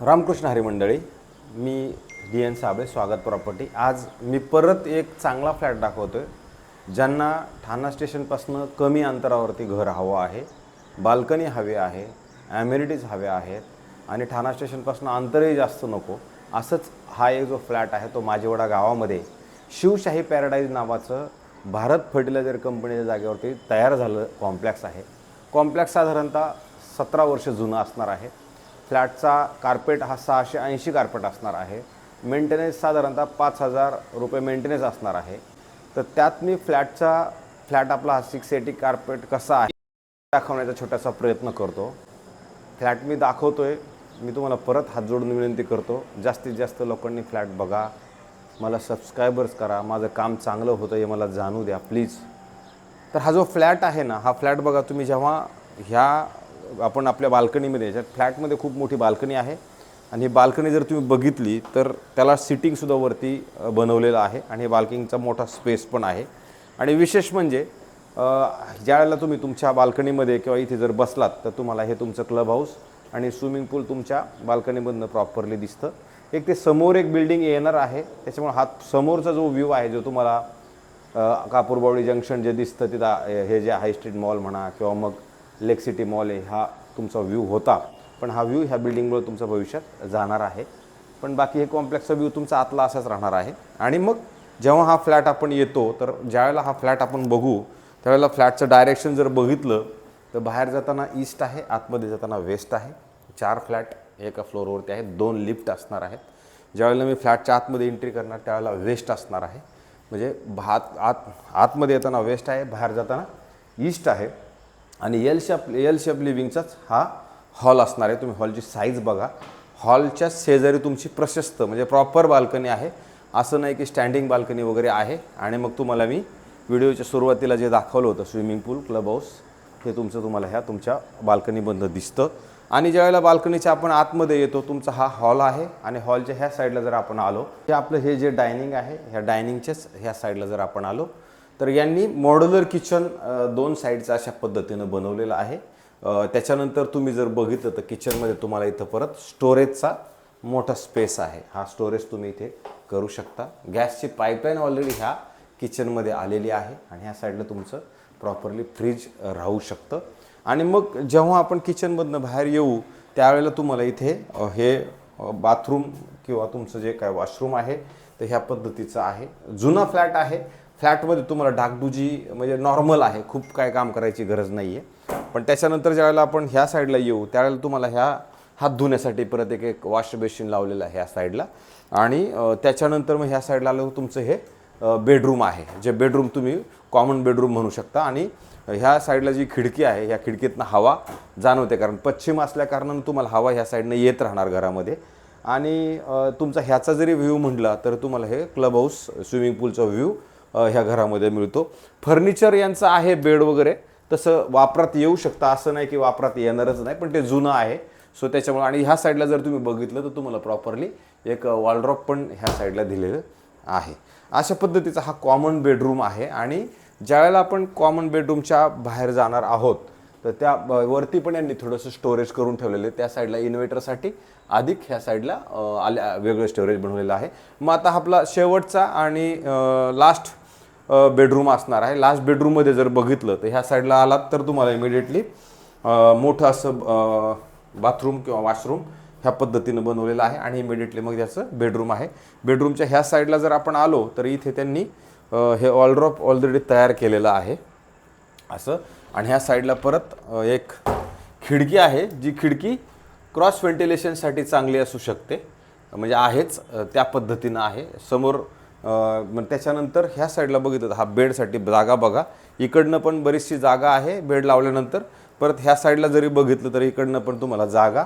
रामकृष्ण हरी मंडळी, मी DN साबळे, स्वागत property. आज मी परत एक चांगला फ्लॅट दाखवतोय ज्यांना ठाणा स्टेशनपासून कमी अंतरावरती घर हवं आहे, बाल्कनी हवे आहे, ॲम्युनिटीज हवे आहेत आणि ठाणा स्टेशनपासून अंतरही जास्त नको असंच हा एक जो फ्लॅट आहे तो माझेवाडा गावामध्ये शिवशाही पॅराडाईज नावाचं भारत फर्टिलायझर कंपनीच्या जागेवरती तयार झालं कॉम्प्लेक्स आहे। कॉम्प्लेक्स साधारणतः 17 वर्ष जुना असणार आहे। फ्लॅटचा कार्पेट हा 680 कार्पेट असणार आहे। मेंटेनन्स साधारणतः 5000 रुपये मेंटेनन्स असणार आहे। तर त्यात मी फ्लॅट आपला हा 680 कार्पेट कसा आहे दाखवण्याचा छोटासा प्रयत्न करतो। फ्लॅट मी दाखवतोय, मी तुम्हाला परत हात जोडून विनंती करतो, जास्तीत जास्त लोकांनी फ्लॅट बघा, मला सबस्क्रायबर्स करा, माझं काम चांगलं होतं हे मला जाणू द्या प्लीज। तर हा जो फ्लॅट आहे ना, हा फ्लॅट बघा तुम्ही, जेव्हा ह्या आपण आपल्या बाल्कनीमध्ये, याच्यात फ्लॅटमध्ये खूप मोठी बाल्कनी आहे आणि ही बाल्कनी जर तुम्ही बघितली तर त्याला सिटिंगसुद्धा वरती बनवलेलं आहे आणि हे बाल्कनीचा मोठा स्पेस पण आहे। आणि विशेष म्हणजे ज्यावेळेला तुम्ही तुमच्या बाल्कनीमध्ये किंवा इथे जर बसलात तर तुम्हाला हे तुमचं क्लब हाऊस आणि स्विमिंग पूल तुमच्या बाल्कनीमधनं प्रॉपरली दिसतं। एक ते समोर एक बिल्डिंग येणार आहे, त्याच्यामुळे हा समोरचा जो व्ह्यू आहे जो तुम्हाला कापूरबावडी जंक्शन जे दिसतं तिथं, हे जे हाय स्ट्रीट मॉल म्हणा किंवा मग लेक सिटी मॉल आहे, हा तुमचा व्ह्यू होता। पण हा व्ह्यू ह्या बिल्डिंगमुळे तुमचा भविष्यात जाणार आहे, पण बाकी हे कॉम्प्लेक्सचा व्ह्यू तुमचा आतला असाच राहणार आहे। आणि मग जेव्हा हा फ्लॅट आपण येतो तर ज्यावेळेला हा फ्लॅट आपण बघू त्यावेळेला फ्लॅटचं डायरेक्शन जर बघितलं तर बाहेर जाताना ईस्ट आहे, आतमध्ये जाताना वेस्ट आहे। 4 फ्लॅट एका फ्लोअरवरती आहेत, 2 लिफ्ट असणार आहेत। ज्यावेळेला मी फ्लॅटच्या आतमध्ये एंट्री करणार त्यावेळेला वेस्ट असणार आहे, म्हणजे आतमध्ये येताना वेस्ट आहे, बाहेर जाताना ईस्ट आहे। आणि एल शेप लिव्हिंगचाच हा हॉल असणार आहे। तुम्ही हॉलची साईज बघा, हॉलच्या शेजारी तुमची प्रशस्त म्हणजे प्रॉपर बाल्कनी आहे, असं नाही की स्टँडिंग बाल्कनी वगैरे आहे। आणि मग तुम्हाला मी व्हिडिओच्या सुरुवातीला जे दाखवलं होतं स्विमिंग पूल क्लब हाऊस, हे तुम्हाला ह्या तुमच्या बाल्कनीमधनं दिसतं। आणि ज्यावेळेला बाल्कनीच्या आपण आतमध्ये येतो तुमचा हा हॉल आहे आणि हॉलच्या ह्या साईडला जर आपण आलो, हे आपलं हे जे डायनिंग आहे, ह्या डायनिंगच्याच ह्या साईडला जर आपण आलो तर यांनी मॉड्युलर किचन 2 साईडचं अशा पद्धतीनं बनवलेलं आहे। त्याच्यानंतर तुम्ही जर बघितलं तर किचनमध्ये तुम्हाला इथं परत स्टोरेजचा मोठा स्पेस आहे, हा स्टोरेज तुम्ही इथे करू शकता। गॅसची पाईपलाईन ऑलरेडी ह्या किचनमध्ये आलेली आहे आणि ह्या साईडला तुमचं प्रॉपरली फ्रीज राहू शकतं। आणि मग जेव्हा आपण किचनमधनं बाहेर येऊ त्यावेळेला तुम्हाला इथे हे बाथरूम किंवा तुमचं जे काय वॉशरूम आहे तर ह्या पद्धतीचं आहे। जुना फ्लॅट आहे, फ्लॅटमध्ये तुम्हाला डागडुजी म्हणजे नॉर्मल आहे, खूप काय काम करायची गरज नाही आहे। पण त्याच्यानंतर ज्यावेळेला आपण ह्या साईडला येऊ त्यावेळेला तुम्हाला ह्या हात धुण्यासाठी परत एक वॉश बेसिन लावलेलं आहे ह्या साईडला। आणि त्याच्यानंतर मग ह्या साईडला आलं तुमचं हे बेडरूम आहे, जे बेडरूम तुम्ही कॉमन बेडरूम म्हणू शकता। आणि ह्या साईडला जी खिडकी आहे ह्या खिडकीतनं हवा जाणवते, कारण पश्चिम असल्या कारणानं तुम्हाला हवा ह्या साईडनं येत राहणार घरामध्ये। आणि तुमचा ह्याचा जरी व्ह्यू म्हटला तर तुम्हाला हे क्लब हाऊस स्विमिंग पूलचा व्ह्यू ह्या घरामध्ये मिळतो। फर्निचर यांचं आहे, बेड वगैरे तसं वापरात येऊ शकतं, असं नाही की वापरात येणारच नाही, पण ते जुनं आहे सो त्याच्यामुळे। आणि ह्या साईडला जर तुम्ही बघितलं तर तुम्हाला प्रॉपरली एक वॉलड्रॉप पण ह्या साईडला दिलेलं आहे। अशा पद्धतीचा हा कॉमन बेडरूम आहे। आणि ज्यावेळेला आपण कॉमन बेडरूमच्या बाहेर जाणार आहोत तर त्या वरती पण यांनी थोडंसं स्टोरेज करून ठेवलेलं आहे, त्या साईडला इन्व्हर्टरसाठी अधिक ह्या साईडला वेगळं स्टोरेज बनवलेलं आहे। मग आता आपला शेवटचा आणि लास्ट बेडरूम असणार आहे। लास्ट बेडरूममध्ये जर बघितलं तर ह्या साईडला आलात तर तुम्हाला इमिडिएटली मोठं असं बाथरूम किंवा वॉशरूम ह्या पद्धतीनं बनवलेलं आहे आणि इमिडिएटली मग याचं बेडरूम आहे। बेडरूमच्या ह्या साईडला जर आपण आलो तर इथे त्यांनी हे वॉलड्रॉप ऑलरेडी तयार केलेलं आहे असं। आणि ह्या साईडला परत एक खिडकी आहे, जी खिडकी क्रॉस व्हेंटिलेशनसाठी चांगली असू शकते, म्हणजे आहेच त्या पद्धतीनं आहे समोर। मग त्याच्यानंतर ह्या साईडला बघितलं हा बेडसाठी जागा बघा, इकडनं पण बरीचशी जागा आहे बेड लावल्यानंतर। परत ह्या साईडला जरी बघितलं तर इकडनं पण तुम्हाला जागा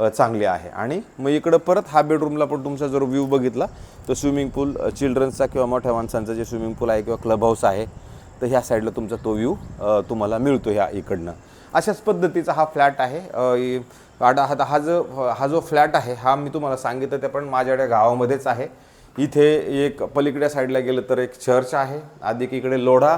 चांगली आहे। आणि मग इकडं परत हा बेडरूमला पण तुमचा जर व्ह्यू बघितला तर स्विमिंग पूल चिल्ड्रन्सचा किंवा मोठ्या माणसांचा जे स्विमिंग पूल आहे किंवा क्लब हाऊस आहे तर ह्या साईडला तुमचा तो व्ह्यू तुम्हाला मिळतो ह्या इकडनं। अशाच पद्धतीचा हा फ्लॅट आहे। हा जो फ्लॅट आहे हा मी तुम्हाला सांगितलं ते पण माझ्याकडे गावामध्येच आहे। इथे एक पलीकडे साईडला गेलं तर एक चर्च आहे, अधिक इकडे लोढा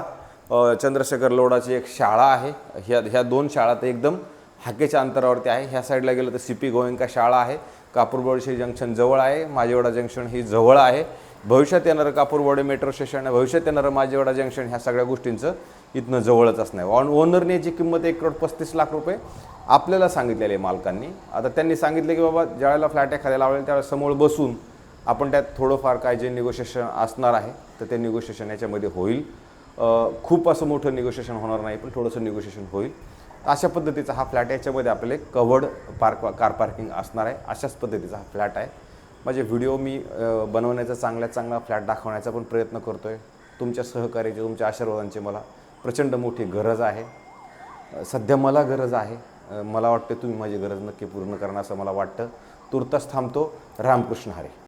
चंद्रशेखर लोढाची एक शाळा आहे। ह्या 2 शाळा तर एकदम हाकेच्या अंतरावरती आहे. ह्या साईडला गेलं तर CP गोयंका शाळा आहे. कापूरबोडशी जंक्शन जवळ आहे. माझेवाडा जंक्शन ही जवळ आहे. भविष्यात येणारं कापूरबोडे मेट्रो स्टेशन आहे, भविष्यात येणारं माझेवाडा जंक्शन, ह्या सगळ्या गोष्टींचं इथनं जवळच असणार. ओनरने जी किंमत 1,35,00,000 आपल्याला सांगितलेली आहे मालकांनी. आता त्यांनी सांगितले की बाबा ज्यावेळेला फ्लॅट एखाद्या लावलेला त्यावेळेला समोर बसून आपण त्यात थोडंफार काय जे निगोशिएशन असणार आहे तर ते निगोशिएशन याच्यामध्ये होईल. खूप असं मोठं निगोशिएशन होणार नाही, पण थोडंसं निगोशिएशन होईल. अशा पद्धतीचा हा फ्लॅट, याच्यामध्ये आपल्याला एक कवर्ड कार पार्किंग असणार आहे. अशाच पद्धतीचा हा फ्लॅट आहे. माझे व्हिडिओ मी बनवण्याचा चांगला फ्लॅट दाखवण्याचा पण प्रयत्न करतो आहे. तुमच्या सहकार्याची, तुमच्या आशीर्वादांची मला प्रचंड मोठी गरज आहे. सध्या मला गरज आहे. मला वाटतं तुम्ही माझी गरज नक्की पूर्ण करणार असं मला वाटतं. तुर्तास थांबतो. रामकृष्ण हरी.